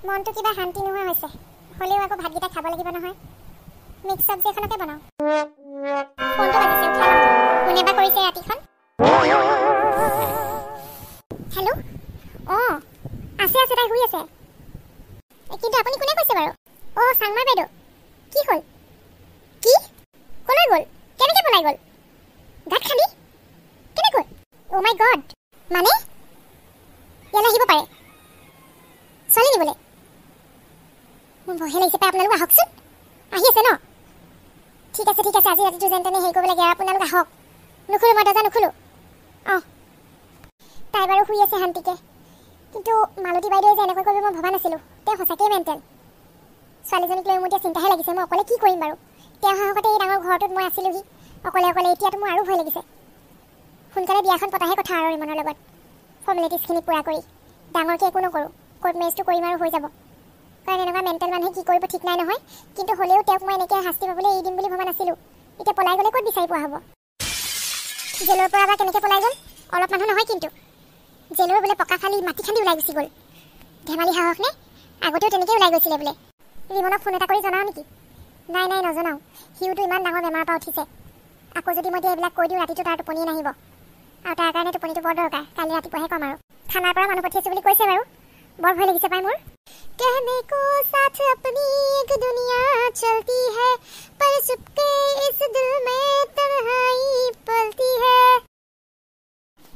মনটো কিবা শান্তি নোহোৱা হৈছে হলেও আকৌ ভাতকেইটা খাব লাগিব নহয় মিক্স চব্জি এখনকে বনাও ফোনটো বাজিছে উঠাই লওঁ কোনেবা কৰিছে ৰাতিখন হেল্ল' আছে তাই শুই আছে কিন্তু আপুনি কোনে কৈছে বাৰু চাংমা বাইদেউ কি হ'ল কি কলৈ গ'ল কেনেকৈ পলাই গ'ল গাত খালি কেনেকৈ মাই গড মানে ইয়ালৈ আহিব পাৰে ছোৱালী নিবলৈ মোৰ ভয়হে লাগিছে পাই আপোনালোক আহকচোন আহি আছে ন ঠিক আছে আজি ৰাতিটো যেন তেনে হেৰি কৰিব লাগে আপোনালোক আহক নুখুলো মই দৰ্জা নুখুলো তাই বাৰু শুই আছে শান্তিকে কিন্তু মালতী বাইদেৱে যে এনেকৈ কৰিব মই ভবা নাছিলোঁ তেওঁ সঁচাকৈ মেণ্টেল ছোৱালীজনীক লৈ মোৰ এতিয়া চিন্তাহে লাগিছে মই অকলে কি কৰিম বাৰু তেওঁ সাহসতে এই ডাঙৰ ঘৰটোত মই আছিলোহি অকলে এতিয়াতো মোৰ আৰু ভয় লাগিছে সোনকালে বিয়াখন পতাহে কথা আৰু ইমনৰ লগত ফৰ্মেলিটিজখিনি পূৰা কৰি ডাঙৰকৈ একো নকৰোঁ কোৰ্ট মেৰেজটো কৰিম আৰু হৈ যাব কাৰণ এনেকুৱা মেণ্টেল মানুহে কি কৰিব ঠিক নাই নহয় কিন্তু হ'লেও তেওঁক মই এনেকৈ শাস্তি পাবলৈ এৰি দিম বুলি ভবা নাছিলোঁ এতিয়া পলাই গ'লে ক'ত বিচাৰি পোৱা হ'ব জেলৰ পৰা বা কেনেকৈ পলাই গ'ল অলপ মানুহ নহয় কিন্তু জেলৰ বোলে পকা ফালি মাটি খান্দি ওলাই গুচি গ'ল ধেমালি সাহস নে আগতেও তেনেকৈ ওলাই গৈছিলে বোলে ৰিমনক ফোন এটা কৰি জনাওঁ নেকি নাই নজনাওঁ সিওতো ইমান ডাঙৰ বেমাৰৰ পৰা উঠিছে আকৌ যদি মই এইবিলাক কৈ দিওঁ ৰাতিটো তাৰ টোপনিয়ে নাহিব আৰু তাৰ কাৰণে টোপনিটো বৰ দৰকাৰ কালি ৰাতিপুৱাহে ক'ম আৰু থানাৰ পৰা মানুহ পঠিয়াইছোঁ বুলি কৈছে বাৰু বৰ ভয় লাগিছে পাই মোৰ कहने को साथ अपनी एक दुनिया चलती है पर चुपके इस दिल में तन्हाई पलती है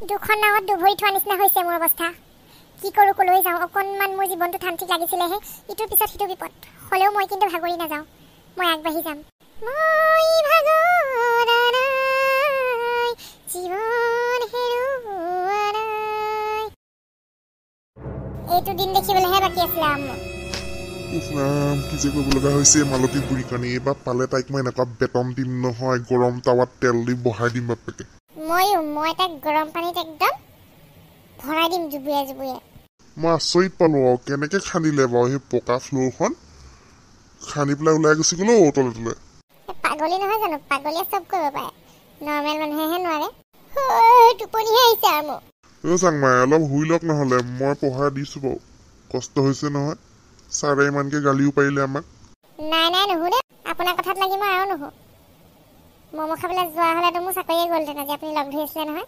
দুখন নাৱত দুভৰি থোৱা নিচিনা হৈছে মোৰ অৱস্থা কি কৰোঁ কলৈ যাওঁ অকণমান মোৰ জীৱনটো শান্তি লাগিছিলেহে ইটোৰ পিছত সিটো বিপদ হ'লেও মই কিন্তু ভাগৰি নাযাওঁ মই আগবাঢ়ি যাম মই ভাগৰা নাই জীৱন হেৰুওৱা নাই এইটো দিন দেখিবলৈহে বাকী আছিলে কি যে কৰিব লগা হৈছে মালতী বুঢ়ী কাৰণে এইবাৰ পালে তাইক মই এনেকুৱা বেতন দিম নহয় গৰম টাৱাত তেল দি বহাই দিম বাপেকে মই তাক গৰম পানীত একদম ভৰাই দিম জুবুৰিয়াই মই আচৰিত পালো আৰু কেনেকে খান্দিলে বাৰু সেই পকা ফ্ল'ৰখন খান্দি পেলাই ওলাই গুচি গ'লো তলে পাগলী নহয় জানো পাগলীয়ে চব কৰিব পাৰে নৰ্মেল মানুহেহে নোৱাৰে টোপনিহে আহিছে আৰু মোৰ চাংমাই অলপ শুই লওক নহ'লে মই পঢ়াই দিছো বাৰু কষ্ট হৈছে নহয় ছাৰে ইমানকে গালিও পাৰিলে আমাক নাই নুশুনে আপোনাৰ কথাত লাগি মই আৰু নুশু ম'ম' খাবলৈ যোৱা হ'লেতো মোৰ চাকৰিয়ে গ'লহেঁতেন আজি আপুনি লগ ধৰিছিলে নহয়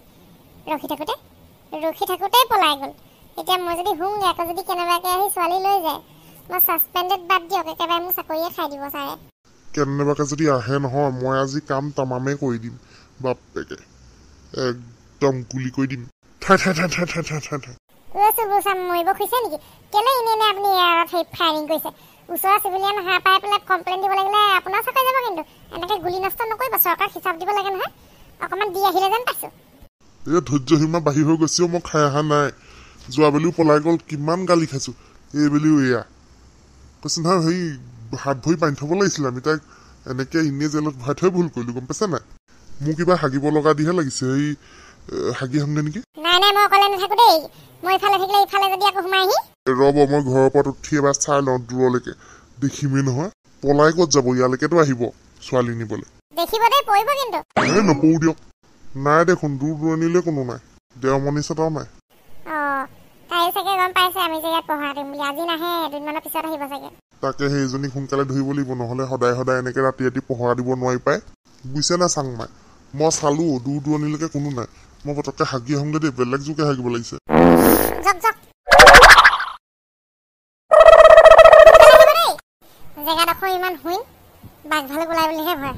ৰখি থাকোঁতেই পলাই গ'ল এতিয়া মই যদি শুওঁগৈ আকৌ যদি কেনেবাকৈ আহি ছোৱালী লৈ যায় মই ছাছপেণ্ডেড বাদ দিয়ক একেবাৰে মোৰ চাকৰিয়ে খাই দিব ছাৰে কেনেবাকৈ যদি আহে নহয় মই আজি কাম তামামেই কৰি দিম বাপেকে একদম গুলি কৰি দিম মৰিব খুজিছে নেকি কেলে এনেই আপুনি ফায়াৰিং কৰিছে ওচৰৰ চিভিলিয়ান হাঁহ পাই পেলাই কমপ্লেইন দিব লাগিলে আপোনাৰ চাকৰি যাব কিন্তু এনেকৈ গুলি নষ্ট নকৰিব চৰকাৰ হিচাপ দিব লাগে নহয় অকণমান দি আহিলে যেন পাইছোঁ এই ধৈৰ্য সীমা বাঢ়ি হৈ গৈছেও মই খাই অহা নাই যোৱাবেলিও পলাই গ'ল কিমান গালি খাইছোঁ এইবেলিও এয়া কৈছোঁ নহয় সেই হাত ভৰি বান্ধি থ'ব লাগিছিলে আমি তাইক এনেকৈ এনেই জেলত ভৰাই থৈ ভুল কৰিলোঁ গম পাইছা নাই মোৰ কিবা হাগিব লগা দিহে লাগিছে এই হাগি আহোঁগৈ নেকি নাই মই অকলে নাথাকোঁ দেই মই ইফালে থাকিলে ইফালে যদি আকৌ সোমাই আহি ৰ'ব মই ঘৰৰ পৰা উঠি এবাৰ চাই লওঁ দূৰলৈকে দেখিমেই নহয় পলাই ক'ত যাব ইয়ালৈকেতো আহিব ছোৱালী নিবলৈ দেখিব দেই পৰিব কিন্তু নপৰো দিয়ক নাই দেখোন দূৰ দূৰণিলৈ কোনো নাই দেওমণি চটাও নাই তাই চাগে গম পাইছে আমি যে ইয়াত পঢ়া দিম বুলি আজি নাহে দুদিনমানৰ পিছত আহিব চাগে তাকে সেইজনীক সোনকালে ধৰিব লাগিব নহ'লে সদায় এনেকৈ ৰাতি পঢ়া দিব নোৱাৰি পায় বুজিছে না চাংমাই মই চালোঁ দূৰ দূৰণিলৈকে কোনো নাই মই পটককৈ হাগি আহোঁগৈ দেই বেলেগ যুগে হাগিব লাগিছে জেগাডোখৰ ইমান শুই বাঘ ভালুক ওলাই বুলিহে ভয়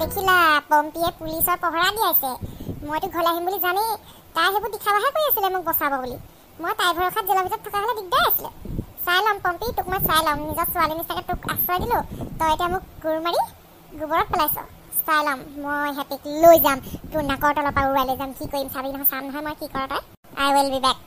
দেখিলা পম্পীয়ে পুলিচৰ পহৰা দিয়াইছে মইতো ঘৰলৈ আহিম বুলি জানেই তাই সেইবোৰ দেখাবহে কৰি আছিলে মোক বচাব বুলি মই তাই ভৰসাত জেলৰ ভিতৰত থকা হ'লে দিগদাৰ আছিলে চাই ল'ম পম্পী তোক মই চাই ল'ম নিজৰ ছোৱালী নিচাকে তোক আশ্ৰয় দিলোঁ তই এতিয়া মোক গোৰ মাৰি গোবৰত পেলাইছ চাই ল'ম মই হেপিক লৈ যাম তোৰ নাকৰ তলৰ পৰা উৰাই লৈ যাম কি কৰিম চাবি নহয় চাম নহয় মই কি কৰ তই আই উইল বি বেক